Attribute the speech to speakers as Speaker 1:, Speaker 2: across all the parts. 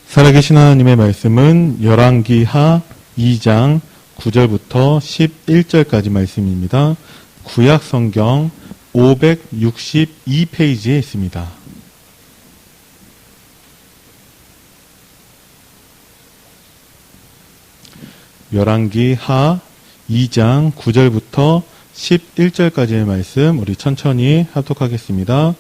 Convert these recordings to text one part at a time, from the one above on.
Speaker 1: 살아계신 하나님의 말씀은 열왕기하 2장 9절부터 11절까지 말씀입니다. 구약 성경 562페이지에 있습니다. 열왕기하 2장 9절부터 11절까지의 말씀 우리 천천히 합독하겠습니다.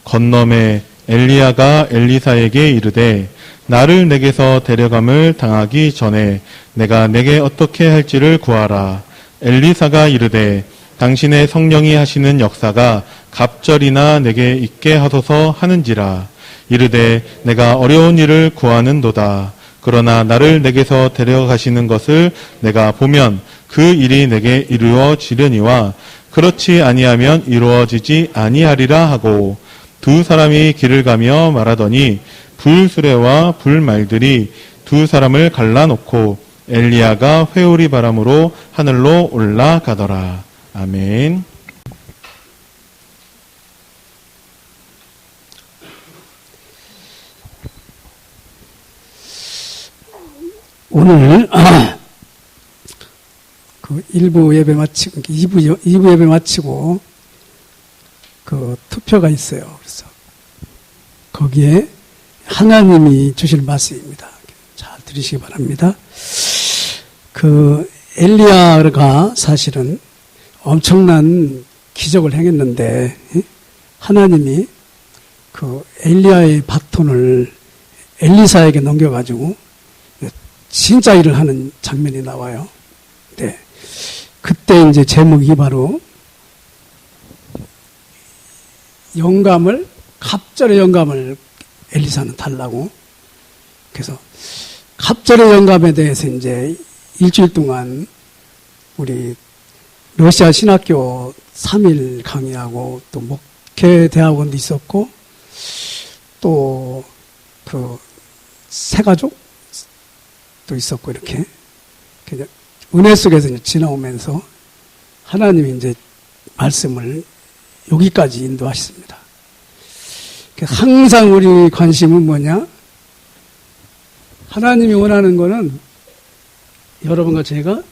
Speaker 1: 건너매 엘리야가 엘리사에게 이르되 나를 내게서 데려감을 당하기 전에 내가 내게 어떻게 할지를 구하라. 엘리사가 이르되 당신의 성령이 하시는 역사가 갑절이나 내게 있게 하소서 하는지라. 이르되 내가 어려운 일을 구하는도다. 그러나 나를 내게서 데려가시는 것을 내가 보면 그 일이 내게 이루어지려니와 그렇지 아니하면 이루어지지 아니하리라 하고 두 사람이 길을 가며 말하더니 불수레와 불말들이 두 사람을 갈라놓고 엘리야가 회오리 바람으로 하늘로 올라가더라. 아멘.
Speaker 2: 오늘 그 1부 예배 마치고 2부 예배 마치고 그 투표가 있어요. 그래서 거기에 하나님이 주실 말씀입니다. 잘 들으시기 바랍니다. 그 엘리야가 사실은 엄청난 기적을 행했는데 하나님이 그 엘리야의 바톤을 엘리사에게 넘겨가지고 진짜 일을 하는 장면이 나와요. 네. 그때 이제 제목이 바로 갑절의 영감을 엘리사는 달라고. 그래서 갑절의 영감에 대해서 이제 일주일 동안 우리 러시아 신학교 3일 강의하고 또 목회 대학원도 있었고 또 그 새가족도 있었고 이렇게 은혜 속에서 이제 지나오면서 하나님이 이제 말씀을 여기까지 인도하셨습니다. 항상 우리 관심은 뭐냐? 하나님이 원하는 거는 여러분과 제가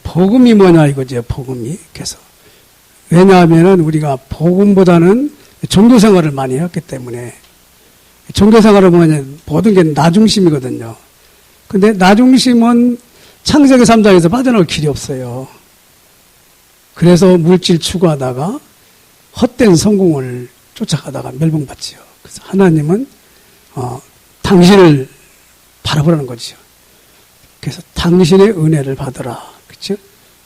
Speaker 2: 복음이 뭐냐 이거죠. 복음이. 그래서 왜냐하면은 우리가 복음보다는 종교 생활을 많이 했기 때문에 종교 생활을 뭐냐 모든 게 나 중심이거든요. 근데 나 중심은 창세기 3장에서 빠져나올 길이 없어요. 그래서 물질 추구하다가 헛된 성공을 쫓아가다가 멸망받지요. 그래서 하나님은 당신을 바라보라는 거죠. 그래서 당신의 은혜를 받으라. 그렇죠?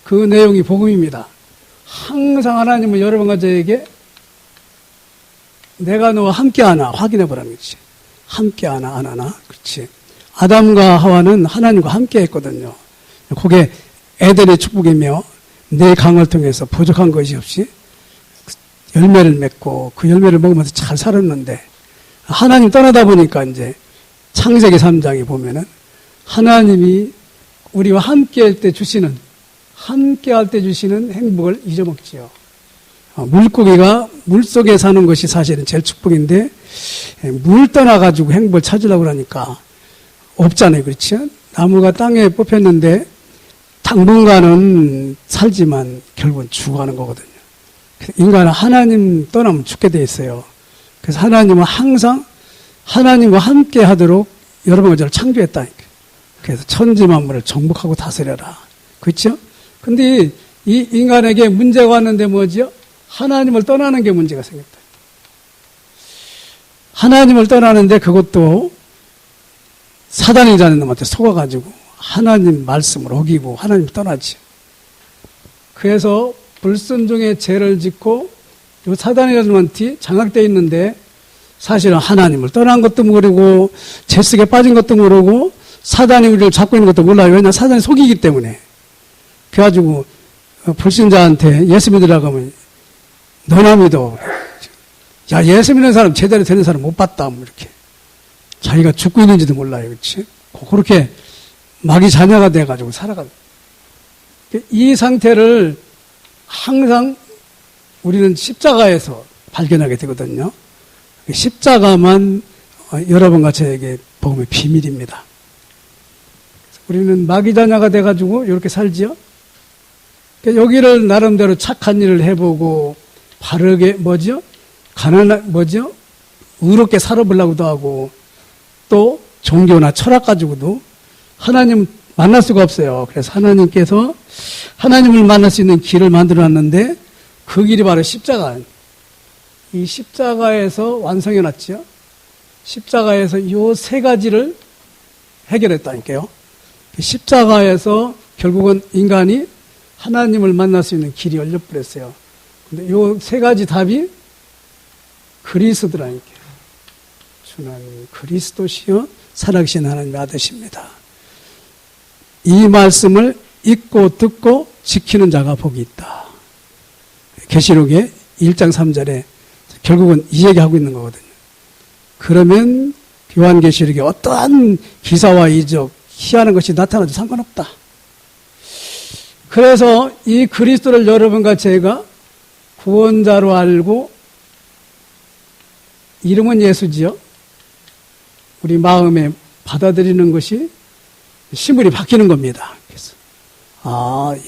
Speaker 2: 그 내용이 복음입니다. 항상 하나님은 여러분과 저에게 내가 너와 함께하나 확인해 보라는 거지. 함께하나 안 하나. 그렇지. 아담과 하와는 하나님과 함께했거든요. 그게 에덴의 축복이며 내 강을 통해서 부족한 것이 없이 열매를 맺고 그 열매를 먹으면서 잘 살았는데 하나님 떠나다 보니까 이제 창세기 3장에 보면은 하나님이 우리와 함께할 때 주시는 행복을 잊어먹지요. 물고기가 물속에 사는 것이 사실은 제일 축복인데 물 떠나가지고 행복을 찾으려고 하니까 없잖아요. 그렇죠? 나무가 땅에 뽑혔는데 당분간은 살지만 결국은 죽어가는 거거든요. 인간은 하나님 떠나면 죽게 돼 있어요. 그래서 하나님은 항상 하나님과 함께 하도록 여러분과 저를 창조했다니까요. 그래서 천지 만물을 정복하고 다스려라. 그렇죠? 근데 이 인간에게 문제가 왔는데 뭐죠? 하나님을 떠나는 게 문제가 생겼다. 하나님을 떠나는데 그것도 사단이라는 놈한테 속아가지고 하나님 말씀을 어기고 하나님 떠나지. 그래서 불순종의 죄를 짓고 요 사단이라는 놈한테 장악되어 있는데 사실은 하나님을 떠난 것도 모르고 죄 속에 빠진 것도 모르고 사단이 우리를 잡고 있는 것도 몰라요. 왜냐하면 사단이 속이기 때문에. 그래가지고 불신자한테 예수 믿으라고 하면 너나 믿어. 야, 예수 믿는 사람 제대로 되는 사람 못 봤다. 뭐 이렇게. 자기가 죽고 있는지도 몰라요. 그렇지? 그렇게 마귀 자녀가 돼가지고 살아가. 이 상태를 항상 우리는 십자가에서 발견하게 되거든요. 십자가만 여러분과 저에게 복음의 비밀입니다. 우리는 마귀 자녀가 돼가지고 이렇게 살지요. 여기를 나름대로 착한 일을 해보고 바르게 의롭게 살아보려고도 하고 또 종교나 철학 가지고도 하나님 만날 수가 없어요. 그래서 하나님께서 하나님을 만날 수 있는 길을 만들어놨는데 그 길이 바로 십자가. 이 십자가에서 완성해놨죠. 십자가에서 이 세 가지를 해결했다니까요. 십자가에서 결국은 인간이 하나님을 만날 수 있는 길이 열려버렸어요. 근데 이 세 가지 답이 그리스도라니까요. 주는 그리스도시요 살아계신 하나님의 아들이십니다. 이 말씀을 읽고 듣고 지키는 자가 복이 있다. 계시록의 1장 3절에 결국은 이 얘기하고 있는 거거든요. 그러면 요한계시록에 어떠한 기사와 이적, 희한한 것이 나타나도 상관없다. 그래서 이 그리스도를 여러분과 제가 구원자로 알고 이름은 예수지요. 우리 마음에 받아들이는 것이 신분이 바뀌는 겁니다. 그래서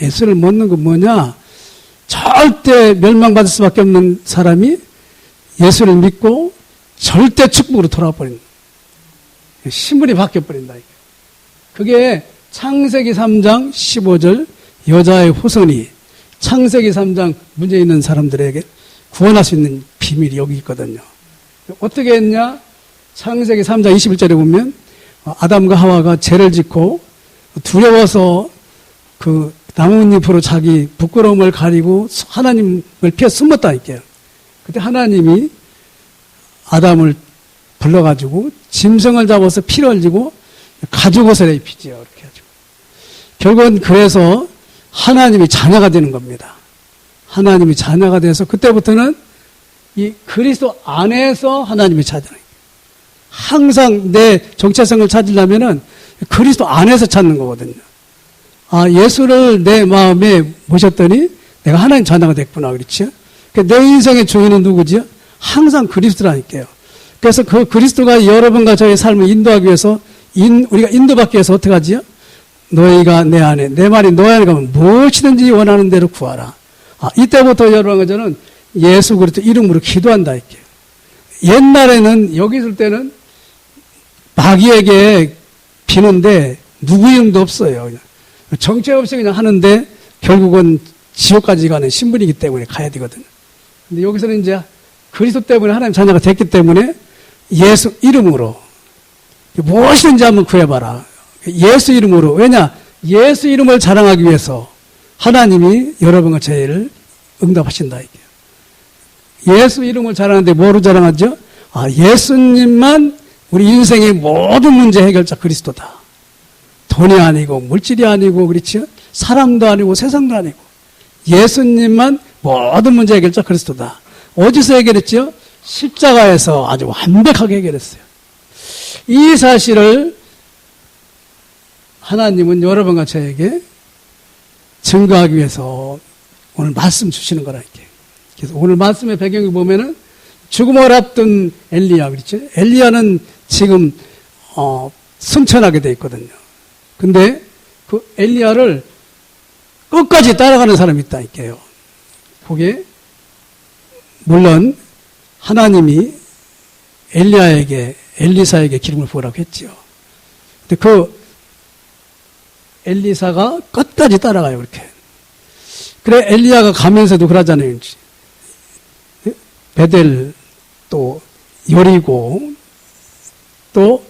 Speaker 2: 예수를 믿는 건 뭐냐? 절대 멸망받을 수밖에 없는 사람이 예수를 믿고 절대 축복으로 돌아버린다. 신분이 바뀌어버린다. 그게 창세기 3장 15절 여자의 후손이 창세기 3장 문제 있는 사람들에게 구원할 수 있는 비밀이 여기 있거든요. 어떻게 했냐? 창세기 3장 21절에 보면 아담과 하와가 죄를 짓고 두려워서 그 나뭇잎으로 자기 부끄러움을 가리고 하나님을 피해 숨었다니까요. 그때 하나님이 아담을 불러가지고 짐승을 잡아서 피를 흘리고 가죽옷을 입히지요. 이렇게 해가지고. 결국은 그래서 하나님이 자녀가 되는 겁니다. 하나님이 자녀가 돼서 그때부터는 이 그리스도 안에서 하나님이 자녀예요. 항상 내 정체성을 찾으려면은 그리스도 안에서 찾는 거거든요. 예수를 내 마음에 모셨더니 내가 하나님 자녀가 됐구나. 그렇죠? 내 인생의 주인은 누구지요? 항상 그리스도라니까요. 그래서 그 그리스도가 여러분과 저의 삶을 인도하기 위해서 우리가 인도받기 위해서 어떻게 하지요? 너희가 내 안에, 내 말이 너희 안에 가면 무엇이든지 원하는 대로 구하라. 이때부터 여러분과 저는 예수 그리스도 이름으로 기도한다. 이렇게. 옛날에는 여기 있을 때는 마귀에게 비는데 누구 이름도 없어요. 그냥. 정체 없이 그냥 하는데 결국은 지옥까지 가는 신분이기 때문에 가야 되거든요. 근데 여기서는 이제 그리스도 때문에 하나님 자녀가 됐기 때문에 예수 이름으로 무엇이든지 한번 구해봐라. 예수 이름으로. 왜냐? 예수 이름을 자랑하기 위해서 하나님이 여러분과 저희를 응답하신다. 이게. 예수 이름을 자랑하는데 뭐로 자랑하죠? 예수님만 우리 인생의 모든 문제 해결자 그리스도다. 돈이 아니고 물질이 아니고 그렇죠? 사람도 아니고 세상도 아니고 예수님만 모든 문제 해결자 그리스도다. 어디서 해결했죠? 십자가에서 아주 완벽하게 해결했어요. 이 사실을 하나님은 여러분과 저에게 증거하기 위해서 오늘 말씀 주시는 거라 이렇게. 그래서 오늘 말씀의 배경을 보면은 죽음을 앞둔 엘리야 그렇죠? 엘리야는 지금 승천하게 돼 있거든요. 근데 그 엘리야를 끝까지 따라가는 사람이 있다니까요. 그게 물론 하나님이 엘리사에게 기름을 부으라고 했죠. 근데 그 엘리사가 끝까지 따라가요, 그렇게. 그래, 엘리야가 가면서도 그러잖아요. 베델, 또, 여리고, 또,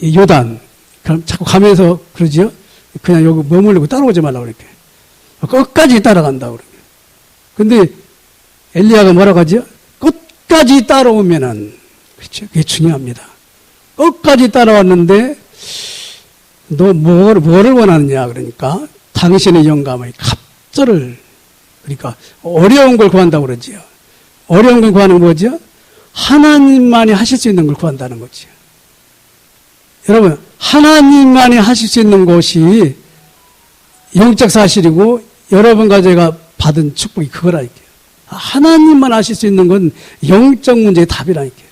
Speaker 2: 요단. 그럼 자꾸 가면서 그러지요? 그냥 여기 머물르고 따라오지 말라고 그렇게. 끝까지 따라간다고 그러게. 근데 엘리야가 뭐라고 하죠? 끝까지 따라오면은, 그렇죠? 그게 중요합니다. 끝까지 따라왔는데, 너 뭐를 원하느냐? 그러니까, 당신의 영감의 갑절을, 그러니까, 어려운 걸 구한다고 그러지요. 어려운 걸 구하는 건 뭐죠? 하나님만이 하실 수 있는 걸 구한다는 거죠. 여러분, 하나님만이 하실 수 있는 것이 영적 사실이고, 여러분과 제가 받은 축복이 그거라니까요. 하나님만 하실 수 있는 건 영적 문제의 답이라니까요.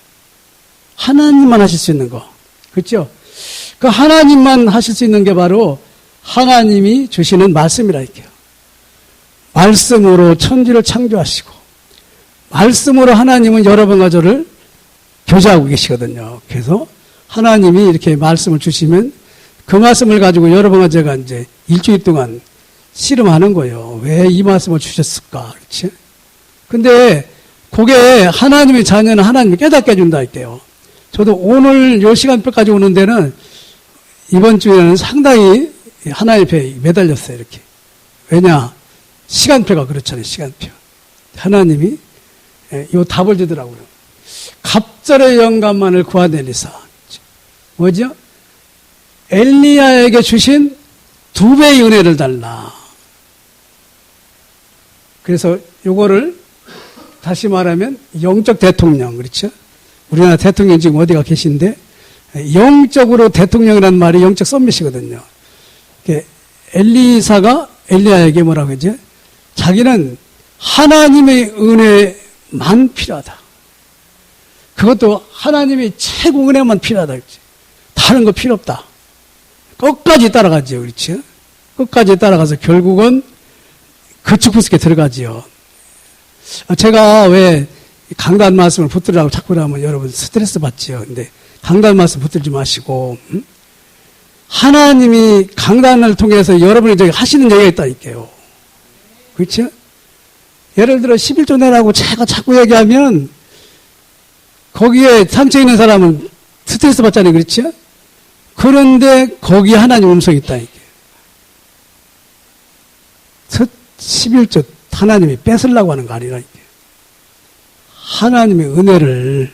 Speaker 2: 하나님만 하실 수 있는 거. 그렇죠? 그 하나님만 하실 수 있는 게 바로 하나님이 주시는 말씀이라 할게요. 말씀으로 천지를 창조하시고 말씀으로 하나님은 여러분과 저를 교제하고 계시거든요. 그래서 하나님이 이렇게 말씀을 주시면 그 말씀을 가지고 여러분과 제가 이제 일주일 동안 씨름하는 거예요. 왜 이 말씀을 주셨을까? 그렇지? 근데 그게 하나님의 자녀는 하나님이 깨닫게 해준다 할게요. 저도 오늘 요 시간표까지 오는 데는 이번 주에는 상당히 하나님 배에 매달렸어요. 이렇게. 왜냐? 시간표가 그렇잖아요. 시간표. 하나님이 요 답을 주더라고요. 갑절의 영감만을 구한 엘리사. 뭐죠? 엘리야에게 주신 2배의 은혜를 달라. 그래서 요거를 다시 말하면 영적 대통령, 그렇죠? 우리나라 대통령 지금 어디가 계신데 영적으로 대통령이라는 말이 영적 썸밋이거든요. 엘리사가 엘리야에게 뭐라고 하죠? 자기는 하나님의 은혜만 필요하다. 그것도 하나님의 최고 은혜만 필요하다. 그렇지? 다른 거 필요 없다. 끝까지 따라가지요. 그렇죠? 끝까지 따라가서 결국은 그 축복에 들어가지요. 제가 왜 강단 말씀을 붙들라고 자꾸 하면 여러분 스트레스 받지요. 근데 강단 말씀 붙들지 마시고, 하나님이 강단을 통해서 여러분이 저기 하시는 얘기가 있다니까요. 그렇죠? 예를 들어 11조 내라고 제가 자꾸 얘기하면 거기에 상처 있는 사람은 스트레스 받잖아요. 그렇죠? 그런데 거기에 하나님 음성이 있다니까요. 11조 하나님이 뺏으려고 하는 거 아니라니까요. 하나님의 은혜를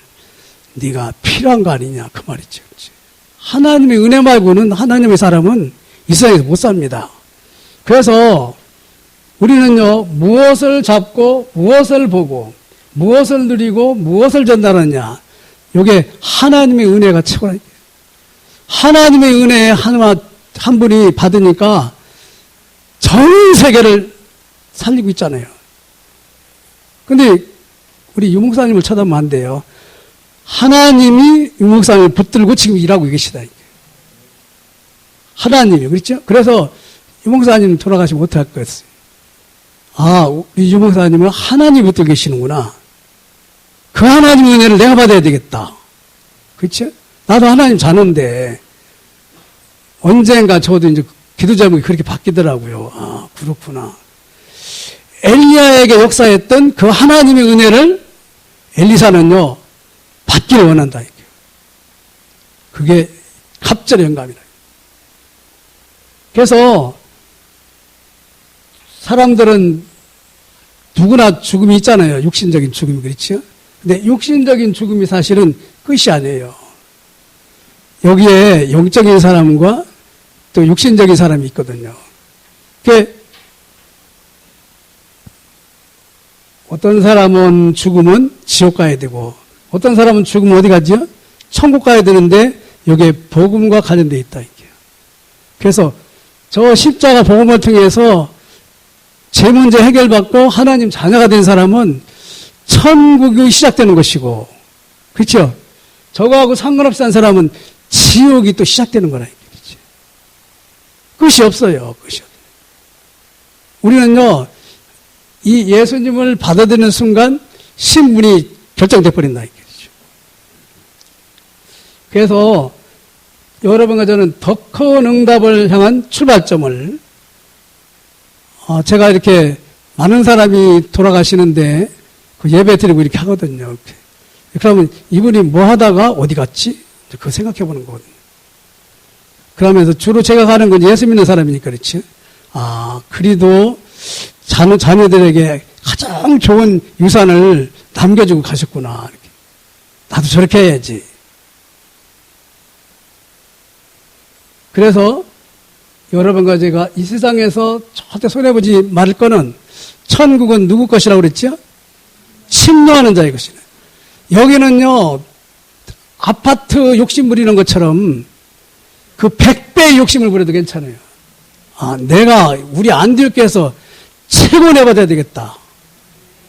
Speaker 2: 네가 필요한 거 아니냐 그 말이죠. 그렇지? 하나님의 은혜 말고는 하나님의 사람은 이 세상에서 못 삽니다. 그래서 우리는요, 무엇을 잡고 무엇을 보고 무엇을 누리고 무엇을 전달하느냐, 이게 하나님의 은혜가 최고라니까요. 하나님의 은혜 한 분이 받으니까 전 세계를 살리고 있잖아요. 근데 우리 유목사님을 쳐다보면 안 돼요. 하나님이 유목사님을 붙들고 지금 일하고 계시다. 하나님이, 그렇죠? 그래서 유목사님 돌아가시면 어떡할 거였어요? 아, 우리 유목사님은 하나님이 붙들고 계시는구나. 그 하나님의 은혜를 내가 받아야 되겠다. 그렇죠? 나도 하나님 자는데 언젠가 저도 이제 기도 제목이 그렇게 바뀌더라고요. 아, 그렇구나. 엘리야에게 역사했던 그 하나님의 은혜를 엘리사는요, 받기를 원한다. 그게 갑절의 영감이다. 그래서 사람들은 누구나 죽음이 있잖아요. 육신적인 죽음이, 그렇죠? 근데 육신적인 죽음이 사실은 끝이 아니에요. 여기에 영적인 사람과 또 육신적인 사람이 있거든요. 어떤 사람은 죽으면 지옥 가야 되고 어떤 사람은 죽으면 어디 가죠? 천국 가야 되는데 여기에 복음과 관련되어 있다. 그래서 저 십자가 복음을 통해서 제 문제 해결받고 하나님 자녀가 된 사람은 천국이 시작되는 것이고, 그렇죠? 저거하고 상관없이 한 사람은 지옥이 또 시작되는 거라. 그렇죠? 끝이 없어요. 끝이 없어요. 우리는요, 이 예수님을 받아들이는 순간 신분이 결정돼 버린다. 그렇죠? 그래서 여러분과 저는 더 큰 응답을 향한 출발점을, 제가 이렇게 많은 사람이 돌아가시는데 그 예배 드리고 이렇게 하거든요. 그러면 이분이 뭐 하다가 어디 갔지? 그거 생각해 보는 거거든요. 그러면서 주로 제가 가는 건 예수 믿는 사람이니까 그렇지. 아, 그래도 자녀들에게 가장 좋은 유산을 남겨주고 가셨구나. 이렇게. 나도 저렇게 해야지. 그래서 여러분과 제가 이 세상에서 절대 손해보지 말을 거는 천국은 누구 것이라고 그랬죠? 침노하는 자의 것이네. 여기는요, 아파트 욕심 부리는 것처럼 그 100배의 욕심을 부려도 괜찮아요. 아, 내가 우리 안디옥교에서 최고 내받아야 되겠다.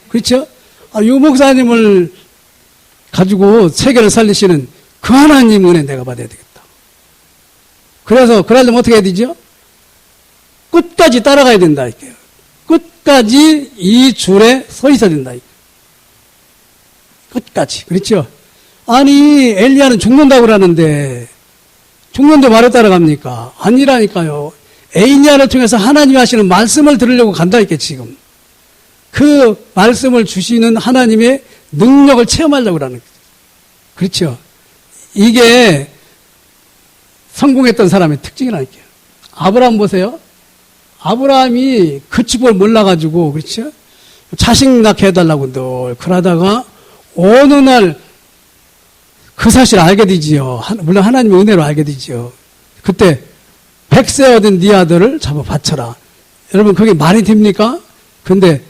Speaker 2: 그렇죠? 유 목사님을 가지고 세계를 살리시는 그 하나님 은혜 내가 받아야 되겠다. 그래서 그러려면 어떻게 해야 되죠? 끝까지 따라가야 된다. 이렇게. 끝까지 이 줄에 서 있어야 된다. 끝까지. 그렇죠? 아니, 엘리야는 죽는다고 그러는데, 죽는데 말을 따라갑니까? 아니라니까요. 엘리야를 통해서 하나님이 하시는 말씀을 들으려고 간다니까, 지금. 그 말씀을 주시는 하나님의 능력을 체험하려고 그러는 거죠. 그렇죠? 이게 성공했던 사람의 특징이라니까요. 아브라함 보세요. 아브라함이 그 축복을 몰라가지고, 그렇죠? 자식 낳게 해달라고 늘 그러다가 어느 날 그 사실을 알게 되지요. 물론 하나님의 은혜로 알게 되지요. 그때 100세 얻은 네 아들을 잡아 바쳐라. 여러분 그게 말이 됩니까? 근데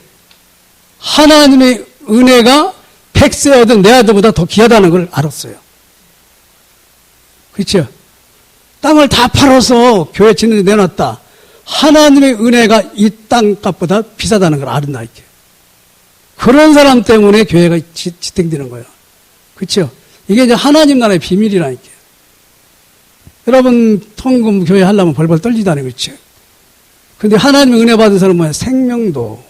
Speaker 2: 하나님의 은혜가 100세 얻은 내 아들보다 더 귀하다는 걸 알았어요. 그렇죠? 땅을 다 팔아서 교회 짓는 데 내놨다. 하나님의 은혜가 이 땅값보다 비싸다는 걸 알았나 이렇게. 그런 사람 때문에 교회가 지탱되는 거예요. 그렇죠? 이게 이제 하나님 나라의 비밀이라니까. 여러분 통금 교회 하려면 벌벌 떨리다는 거죠. 근데 하나님의 은혜 받은 사람은 생명도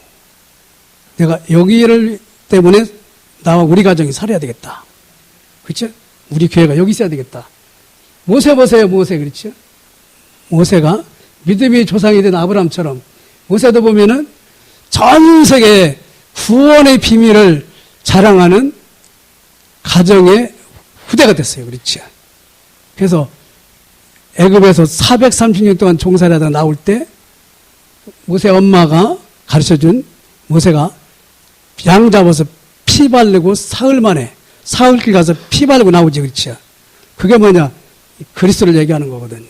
Speaker 2: 내가 여기를 때문에 나와 우리 가정이 살아야 되겠다. 그렇죠? 우리 교회가 여기 있어야 되겠다. 모세 보세요, 모세. 그렇죠? 모세가 믿음의 조상이 된 아브라함처럼 모세도 보면은 전 세계 구원의 비밀을 자랑하는 가정의 후대가 됐어요. 그렇죠? 그래서 애굽에서 430년 동안 종살이 하다가 나올 때 모세 엄마가 가르쳐준 모세가 양 잡아서 피 바르고 사흘 만에 사흘길 가서 피 바르고 나오지. 그렇죠? 그게 뭐냐? 그리스도를 얘기하는 거거든요.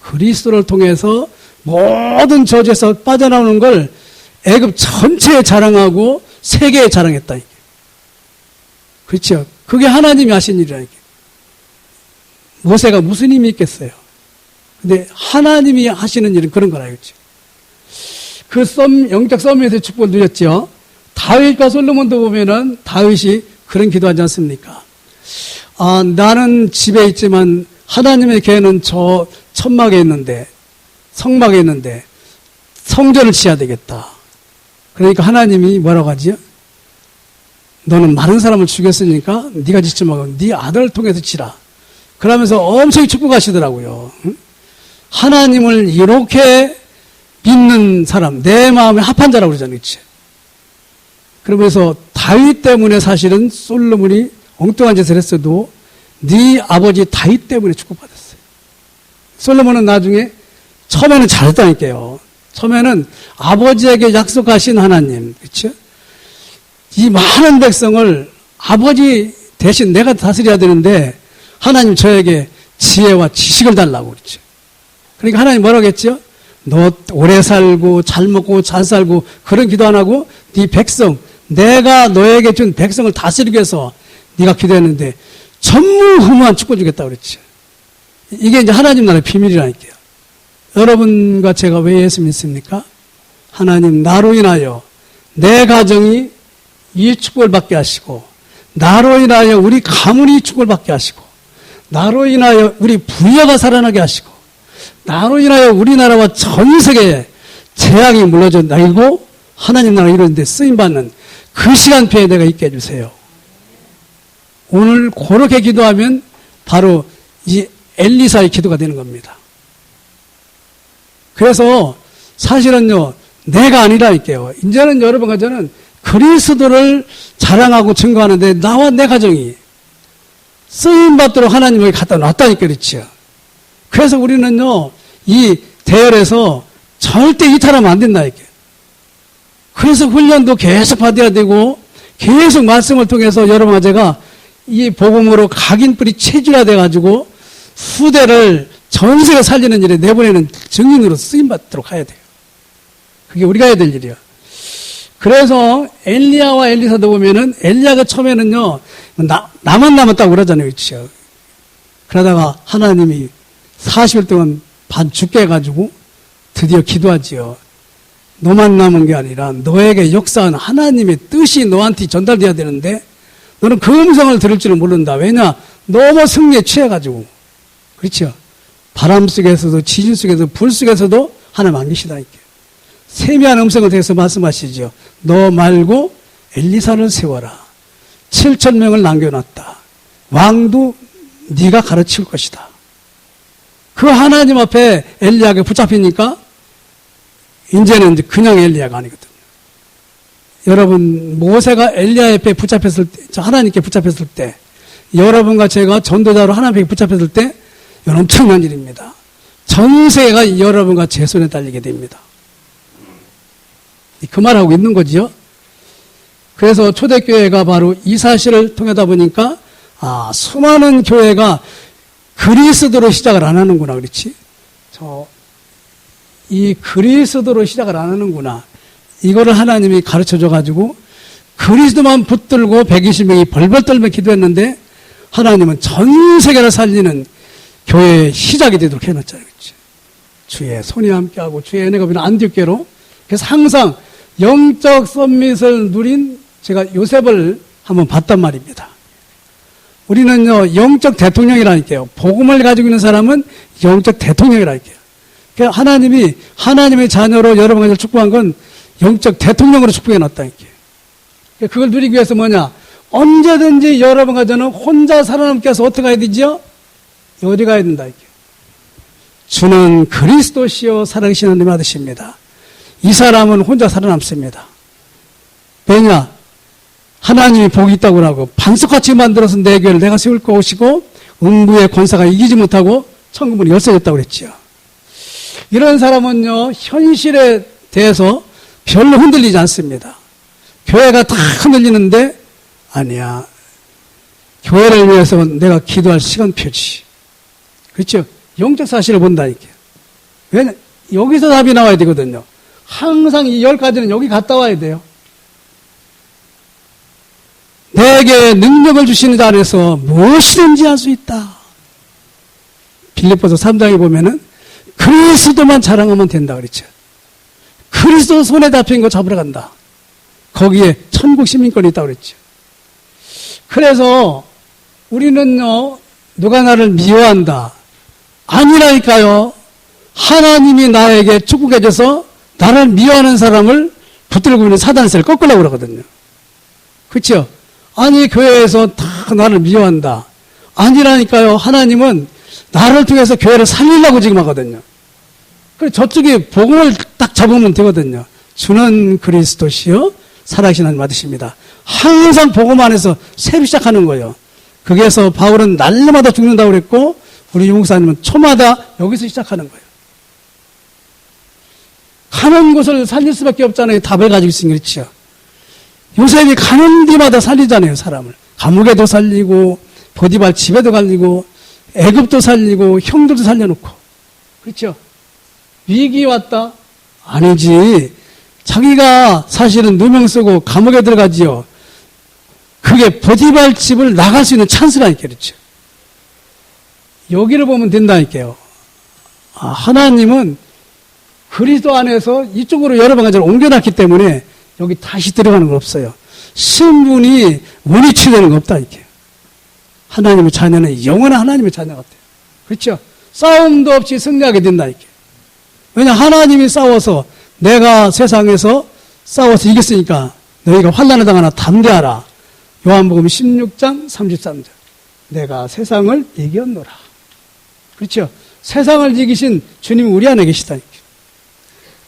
Speaker 2: 그리스도를 통해서 모든 저주에서 빠져나오는 걸 애굽 전체에 자랑하고 세계에 자랑했다. 이게. 그렇죠? 그게 하나님이 하신 일이라니까. 모세가 무슨 힘이 있겠어요? 근데 하나님이 하시는 일은 그런 거라 이거죠. 그 영적 서밋에서 축복을 누렸죠. 다윗과 솔로몬도 보면은 다윗이 그런 기도하지 않습니까? 아, 나는 집에 있지만 하나님의 교회는 저 천막에 있는데 성막에 있는데 성전을 지어야 되겠다. 그러니까 하나님이 뭐라고 하지요? 너는 많은 사람을 죽였으니까 네가 짓지 말고 네 아들을 통해서 치라. 그러면서 엄청 축복하시더라고요. 하나님을 이렇게 믿는 사람, 내 마음에 합한 자라고 그러잖아요. 그치? 그러면서 다윗 때문에 사실은 솔로몬이 엉뚱한 짓을 했어도 네 아버지 다윗 때문에 축복받았어요. 솔로몬은 나중에 처음에는 잘했다니까요. 처음에는 아버지에게 약속하신 하나님, 그렇죠? 이 많은 백성을 아버지 대신 내가 다스려야 되는데 하나님 저에게 지혜와 지식을 달라고 그렇죠. 그러니까 하나님 뭐라고 했죠? 너 오래 살고 잘 먹고 잘 살고 그런 기도 안 하고 네 백성, 내가 너에게 준 백성을 다스리기 위해서 네가 기도했는데 전무후무한 축복 주겠다고 그랬죠. 이게 이제 하나님 나라의 비밀이라니까요. 여러분과 제가 왜 예수 믿습니까? 하나님 나로 인하여 내 가정이 이 축복을 받게 하시고 나로 인하여 우리 가문이 축복을 받게 하시고 나로 인하여 우리 부여가 살아나게 하시고 나로 인하여 우리나라와 전 세계에 재앙이 물러져 나이고 하나님 나라 이런 데 쓰임받는 그 시간표에 내가 있게 해주세요. 오늘 그렇게 기도하면 바로 이 엘리사의 기도가 되는 겁니다. 그래서 사실은요, 내가 아니라니까요. 이제는 여러분과 저는 그리스도를 자랑하고 증거하는데 나와 내 가정이 쓰임받도록 하나님을 갖다 놨다니까 그렇죠. 그래서 우리는요, 이 대열에서 절대 이탈하면 안 된다니까. 그래서 훈련도 계속 받아야 되고 계속 말씀을 통해서 여러분과 제가 이 복음으로 각인뿌리 체질화돼 가지고 후대를 전 세계 살리는 일에 내보내는 증인으로 쓰임받도록 해야 돼요. 그게 우리가 해야 될 일이야. 그래서 엘리야와 엘리사도 보면은 엘리야가 처음에는요 나만 남았다고 그러잖아요. 그렇죠? 그러다가 하나님이 40일 동안 반 죽게 해가지고 드디어 기도하지요. 너만 남은 게 아니라 너에게 역사한 하나님의 뜻이 너한테 전달돼야 되는데 너는 그 음성을 들을 줄은 모른다. 왜냐? 너무 승리에 취해가지고. 그렇죠? 바람 속에서도, 지진 속에서도, 불 속에서도 하나님 안 계시다니까. 세미한 음성을 통해서 말씀하시죠. 너 말고 엘리사를 세워라. 7,000명을 남겨놨다. 왕도 네가 가르칠 것이다. 그 하나님 앞에 엘리야가 붙잡히니까 이제는 그냥 엘리야가 아니거든요. 여러분, 모세가 엘리야 옆에 붙잡혔을 때, 하나님께 붙잡혔을 때, 여러분과 제가 전도자로 하나님께 붙잡혔을 때, 이건 엄청난 일입니다. 전 세계가 여러분과 제 손에 달리게 됩니다. 그 말하고 있는 거지요. 그래서 초대교회가 바로 이 사실을 통하다 보니까, 수많은 교회가 그리스도로 시작을 안 하는구나, 그렇지? 이 그리스도로 시작을 안 하는구나. 이거를 하나님이 가르쳐 줘가지고 그리스도만 붙들고 120명이 벌벌 떨며 기도했는데 하나님은 전 세계를 살리는 교회의 시작이 되도록 해놨잖아요. 그렇죠? 주의 손이 함께하고 주의 은혜가 비는 안디옥교회로. 그래서 항상 영적 썸밋을 누린 제가 요셉을 한번 봤단 말입니다. 우리는요, 영적 대통령이라니까요. 복음을 가지고 있는 사람은 영적 대통령이라니까요. 그러니까 하나님이 하나님의 자녀로 여러분을 축복한 건 영적 대통령으로 축복해 놨다니까요. 그걸 누리기 위해서 뭐냐? 언제든지 여러분과 저는 혼자 살아남기 위해서 어떻게 가야 되지요? 어디 가야 된다니까요. 주는 그리스도시요 살아계신 하나님의 아드십니다. 이 사람은 혼자 살아남습니다. 왜냐? 하나님이 복이 있다고 하고 반석같이 만들어서 내 교회를 내가 세울 것이고 음부의 권사가 이기지 못하고 천국문이 열쇠졌다고 그랬지요. 이런 사람은요, 현실에 대해서 별로 흔들리지 않습니다. 교회가 다 흔들리는데 아니야. 교회를 위해서 내가 기도할 시간표지. 그렇죠? 영적 사실을 본다니까. 왜냐? 여기서 답이 나와야 되거든요. 항상 이 10가지는 여기 갔다 와야 돼요. 내게 능력을 주시는 자 안에서 무엇이든지 할 수 있다. 빌립보서 3장에 보면은 그리스도만 자랑하면 된다 그랬죠. 그리스도 손에 잡힌 거 잡으러 간다. 거기에 천국 시민권이 있다고 그랬죠. 그래서 우리는요, 누가 나를 미워한다. 아니라니까요. 하나님이 나에게 축복해 줘서 나를 미워하는 사람을 붙들고 있는 사단세를 꺾으려고 그러거든요. 그렇죠? 아니, 교회에서 다 나를 미워한다. 아니라니까요. 하나님은 나를 통해서 교회를 살리려고 지금 하거든요. 그래서 저쪽에 복음을 딱 잡으면 되거든요. 주는 그리스도시요 살아계신 하나님 받으십니다. 항상 복음 안에서 새로 시작하는 거예요. 거기에서 바울은 날마다 죽는다고 그랬고 우리 용사님은 초마다 여기서 시작하는 거예요. 가는 곳을 살릴 수밖에 없잖아요. 답을 가지고 있으니 그렇죠. 요셉이 가는 데마다 살리잖아요. 사람을. 감옥에도 살리고 보디발 집에도 살리고 애굽도 살리고 형들도 살려놓고. 그렇죠. 위기 왔다? 아니지. 자기가 사실은 누명 쓰고 감옥에 들어가지요. 그게 보디발 집을 나갈 수 있는 찬스라니까. 그렇죠. 여기를 보면 된다니까요. 하나님은 그리스도 안에서 이쪽으로 여러 번 옮겨놨기 때문에 여기 다시 들어가는 건 없어요. 신분이 원위치되는 거 없다니까요. 하나님의 자녀는 영원한 하나님의 자녀 같아요. 그렇죠? 싸움도 없이 승리하게 된다니까요. 왜냐, 하나님이 싸워서 내가 세상에서 싸워서 이겼으니까 너희가 환난을 당하나 담대하라. 요한복음 16장 33절. 내가 세상을 이겼노라. 그렇죠? 세상을 이기신 주님이 우리 안에 계시다니까요.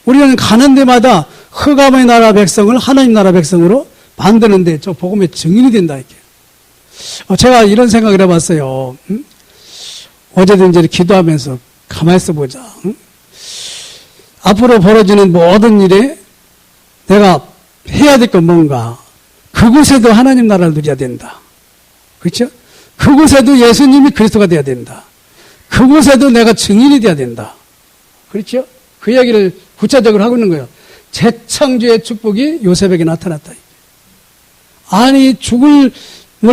Speaker 2: 우리는 가는 데마다 흑암의 나라 백성을 하나님 나라 백성으로 만드는데 저 복음의 증인이 된다니까요. 제가 이런 생각을 해봤어요. 어제도 이제 기도하면서 가만히 있어보자. 앞으로 벌어지는 모든 일에 내가 해야 될 건 뭔가. 그곳에도 하나님 나라를 누려야 된다. 그렇죠? 그곳에도 예수님이 그리스도가 돼야 된다. 그곳에도 내가 증인이 돼야 된다. 그렇죠? 그 이야기를 구체적으로 하고 있는 거예요. 재창조의 축복이 요셉에게 나타났다. 아니, 죽을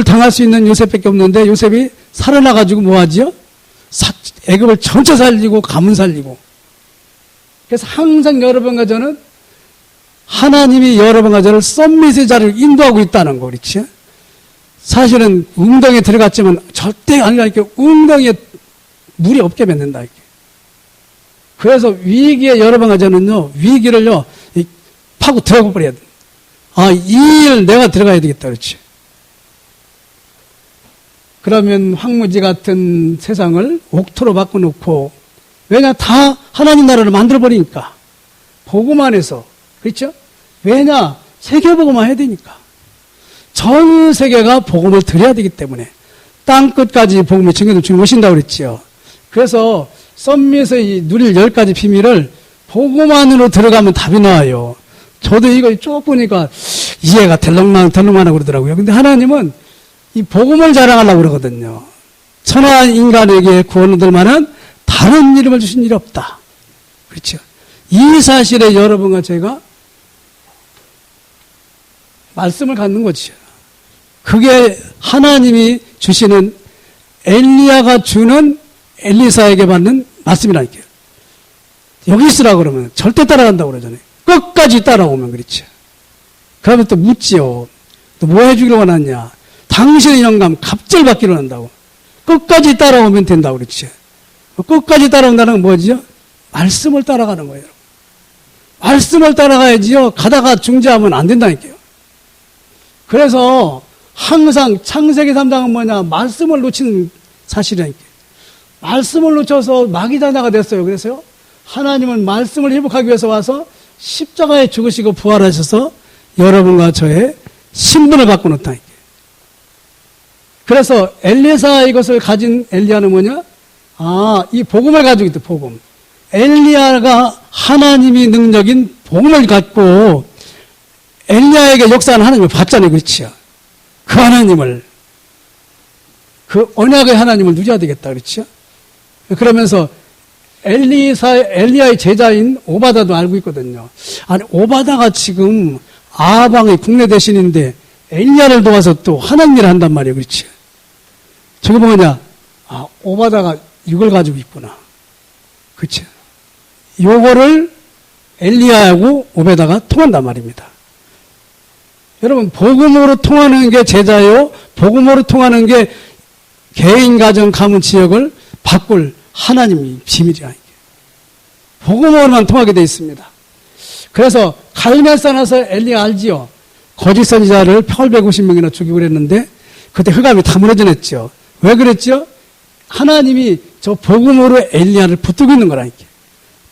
Speaker 2: 당할 수 있는 요셉밖에 없는데 요셉이 살아나가지고 뭐 하지요? 애굽을 전체 살리고 가문 살리고. 그래서 항상 여러분과 저는 하나님이 여러분과 저를 썸밋의 자리를 인도하고 있다는 거, 그렇지? 사실은 웅덩이에 들어갔지만 절대 아니라니까 웅덩이에 물이 없게 맺는다. 이렇게. 그래서 위기에 여러 번 가자면요, 위기를요, 파고 들어가 버려야 돼. 아, 이 일 내가 들어가야 되겠다. 그렇지. 그러면 황무지 같은 세상을 옥토로 바꿔놓고, 왜냐, 다 하나님 나라를 만들어버리니까. 복음만 해서. 그렇죠? 왜냐, 세계복음만 해야 되니까. 전 세계가 복음을 드려야 되기 때문에. 땅 끝까지 복음의 증거를 주님 오신다고 그랬지요. 그래서 썸밋의 누릴 10가지 비밀을 복음 안으로 들어가면 답이 나와요. 저도 이거 쭉 보니까 이해가 덜렁망하고 그러더라고요. 근데 하나님은 이 복음을 자랑하려고 그러거든요. 천하 인간에게 구원을 얻을 만한 다른 이름을 주신 일이 없다. 그렇죠. 이 사실에 여러분과 제가 말씀을 갖는 거죠. 그게 하나님이 주시는 엘리야가 주는 엘리사에게 받는 말씀이라니까요. 여기 있으라 그러면 절대 따라간다고 그러잖아요. 끝까지 따라오면 그렇죠. 그러면 또 묻지요. 또 뭐 해주기로 원하냐. 당신의 영감 갑절받기로 한다고. 끝까지 따라오면 된다고 그렇죠. 끝까지 따라온다는 건 뭐지요? 말씀을 따라가는 거예요. 말씀을 따라가야지요. 가다가 중지하면 안 된다니까요. 그래서 항상 창세기 3장은 뭐냐? 말씀을 놓치는 사실이라니까요. 말씀을 놓쳐서 마귀자나가 됐어요. 그래서요. 하나님은 말씀을 회복하기 위해서 와서 십자가에 죽으시고 부활하셔서 여러분과 저의 신분을 바꿔놓다니까요. 그래서 엘리사 이것을 가진 엘리야는 뭐냐? 아, 이 복음을 가지고 있다, 복음. 엘리야가 하나님이 능력인 복음을 갖고 엘리야에게 역사하는 하나님을 봤잖아요. 그렇지요. 그 하나님을, 그 언약의 하나님을 누려야 되겠다. 그렇죠? 그러면서 엘리야의 제자인 오바다도 알고 있거든요. 아니, 오바다가 지금 아방의 국내 대신인데 엘리야를 도와서 또 하나님 일을 한단 말이에요. 그렇지? 저게 뭐냐? 아, 오바다가 이걸 가지고 있구나. 그렇죠? 요거를 엘리야하고 오바다가 통한단 말입니다. 여러분, 복음으로 통하는 게 제자요, 복음으로 통하는 게 개인, 가정, 가문, 지역을 바꿀 하나님이 비밀이야. 복음으로만 통하게 되어 있습니다. 그래서 갈멜산에서 엘리야 알지요? 거짓 선지자를 850명이나 죽이고 그랬는데 그때 흑암이 다 무너져냈죠. 왜 그랬죠? 하나님이 저 복음으로 엘리야를 붙들고 있는 거라니까.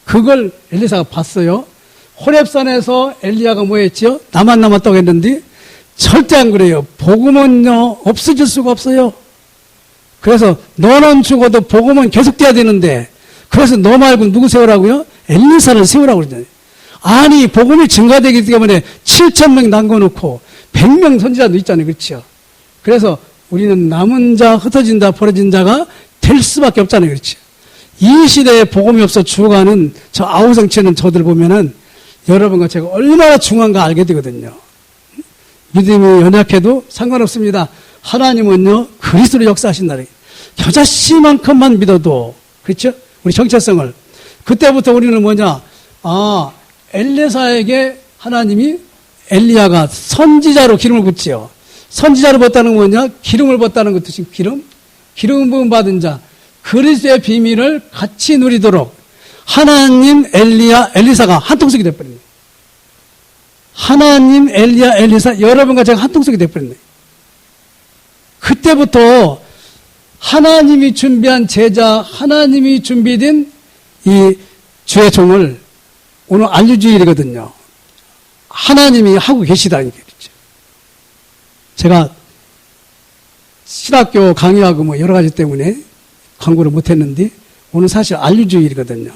Speaker 2: 그걸 엘리사가 봤어요. 호렙산에서 엘리야가 뭐 했죠? 나만 남았다고 했는데 절대 안 그래요. 복음은요, 없어질 수가 없어요. 그래서 너는 죽어도 복음은 계속돼야 되는데, 그래서 너 말고 누구 세우라고요? 엘리사를 세우라고 그러잖아요. 아니, 복음이 증가되기 때문에 7,000명 남겨놓고 100명 선지자도 있잖아요. 그렇죠? 그래서 우리는 남은 자, 흩어진 자, 벌어진 자가 될 수밖에 없잖아요. 그렇죠? 이 시대에 복음이 없어 죽어가는 저 아우성치는 저들 보면은 여러분과 제가 얼마나 중요한가 알게 되거든요. 믿음이 연약해도 상관없습니다. 하나님은요, 그리스도로 역사하신다. 겨자씨만큼만 믿어도, 그렇죠? 우리 정체성을. 그때부터 우리는 뭐냐? 아, 엘리사에게 하나님이 엘리야가 선지자로 기름을 붓지요. 선지자로 붓다는 건 뭐냐? 기름을 붓다는 것 뜻이 기름 부음 받은 자. 그리스도의 비밀을 같이 누리도록 하나님, 엘리야, 엘리사가 한 통속이 돼버립니다. 하나님, 엘리야, 엘리사, 여러분과 제가 한 통속이 돼버립니다. 그때부터 하나님이 준비한 제자, 하나님이 준비된 이 주의 종을 오늘 안주주일이거든요. 하나님이 하고 계시다는 게 그렇죠. 제가 신학교 강의하고 뭐 여러 가지 때문에 광고를 못했는데 오늘 사실 안주주일이거든요.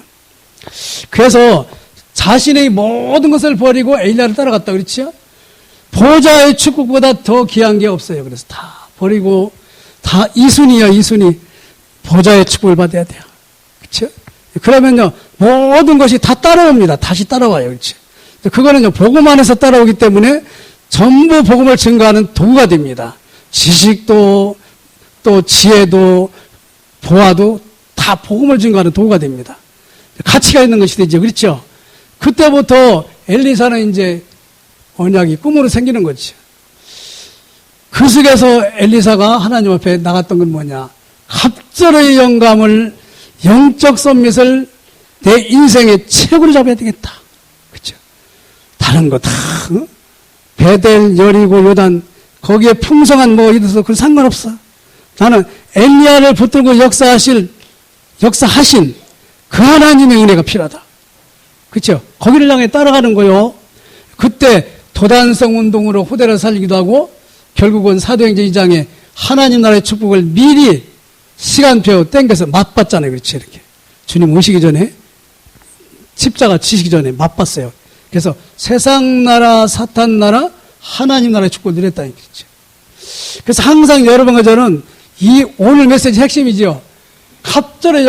Speaker 2: 그래서 자신의 모든 것을 버리고 엘리야를 따라갔다 그렇죠? 보좌의 축복보다 더 귀한 게 없어요. 그래서 다 버리고 다 이순이야, 이순이. 보좌의 축복을 받아야 돼요. 그렇죠? 그러면요, 모든 것이 다 따라옵니다. 다시 따라와요. 그렇죠? 그거는요, 복음 안에서 따라오기 때문에 전부 복음을 증거하는 도구가 됩니다. 지식도, 또 지혜도, 보아도 다 복음을 증거하는 도구가 됩니다. 가치가 있는 것이 되죠. 그렇죠? 그때부터 엘리사는 이제 언약이 꿈으로 생기는 거죠. 그 속에서 엘리사가 하나님 앞에 나갔던 건 뭐냐? 갑절의 영감을, 영적 썸밋을 내 인생의 최고로 잡아야 되겠다. 그렇죠? 다른 거 다 베델, 여리고, 요단 거기에 풍성한 뭐 이래서 그건 상관없어. 나는 엘리야를 붙들고 역사하신 그 하나님의 은혜가 필요하다. 그렇죠? 거기를 향해 따라가는 거요. 그때 도단성 운동으로 후대를 살리기도 하고 결국은 사도행전 2장에 하나님 나라의 축복을 미리 시간표 땡겨서 맛봤잖아요. 그렇지? 이렇게. 주님 오시기 전에 십자가 지시기 전에 맛봤어요. 그래서 세상 나라, 사탄 나라, 하나님 나라의 축복을 누렸다는 거죠. 그래서 항상 여러분과 저는 이 오늘 메시지 핵심이지요. 갑절의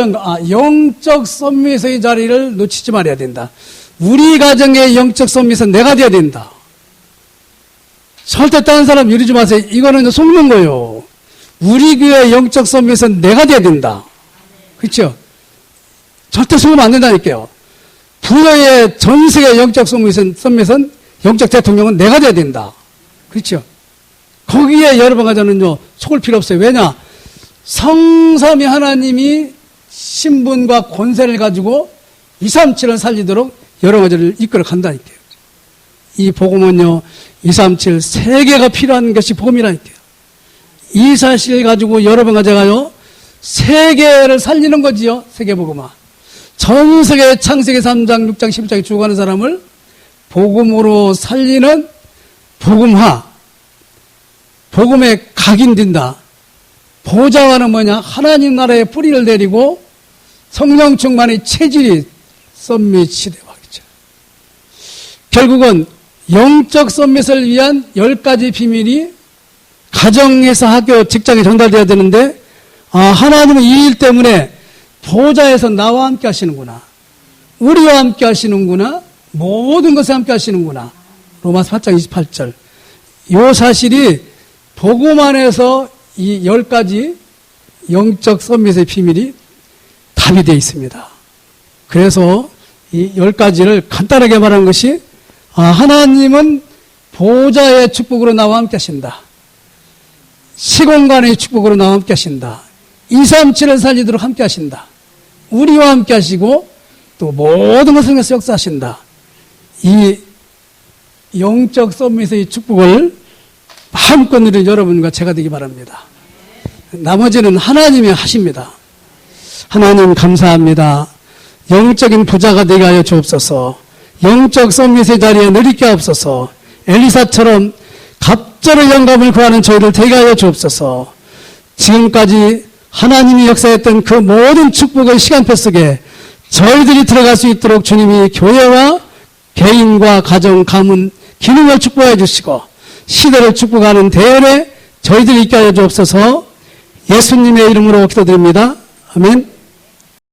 Speaker 2: 영적 썸밋의 자리를 놓치지 말아야 된다. 우리 가정의 영적 썸밋은 내가 돼야 된다. 절대 다른 사람 유리지 마세요. 이거는 속는 거예요. 우리 교회의 영적 썸밋은 내가 돼야 된다. 그렇죠? 절대 속으면 안 된다니까요. 부여의 전 세계 영적 썸밋은 영적 대통령은 내가 돼야 된다. 그렇죠? 거기에 여러분과 저는요 속을 필요 없어요. 왜냐? 성삼위 하나님이 신분과 권세를 가지고 237을 살리도록 여러 가지를 이끌어 간다니까요. 이 복음은요 237 세계가 필요한 것이 복음이라니까요. 이 사실을 가지고 여러분과 제가요 세계를 살리는 거지요. 세계복음화. 전 세계 창세기 3장 6장 11장에 죽어가는 사람을 복음으로 살리는 복음화. 복음에 각인된다. 보좌와는 뭐냐? 하나님 나라의 뿌리를 내리고 성령 충만의 체질이 썸밋 시대화겠죠. 결국은 영적 썸밋을 위한 10가지 비밀이 가정에서 학교, 직장에 전달되어야 되는데 하나님은 이 일 때문에 보좌에서 나와 함께 하시는구나. 우리와 함께 하시는구나. 모든 것에 함께 하시는구나. 로마서 8장 28절. 이 사실이 복음 안에서 이 10가지 영적 썸밋의 비밀이 답이 되어 있습니다. 그래서 이 10가지를 간단하게 말한 것이 하나님은 보좌의 축복으로 나와 함께 하신다. 시공간의 축복으로 나와 함께 하신다. 237을 살리도록 함께 하신다. 우리와 함께 하시고 또 모든 것을 통해서 역사하신다. 이 영적 썸밋의 축복을 마음껏 누리는 여러분과 제가 되기 바랍니다. 나머지는 하나님이 하십니다. 하나님 감사합니다. 영적인 부자가 되게 하여 주옵소서. 영적 썸밋의 자리에 누리게 하옵소서. 엘리사처럼 갑절의 영감을 구하는 저희를 되게 하여 주옵소서. 지금까지 하나님이 역사했던 그 모든 축복의 시간표 속에 저희들이 들어갈 수 있도록 주님이 교회와 개인과 가정, 가문, 기능을 축복해 주시고 시대를 축복하는 대열에 저희들이 있게 하여 주옵소서. 예수님의 이름으로 기도드립니다. 아멘.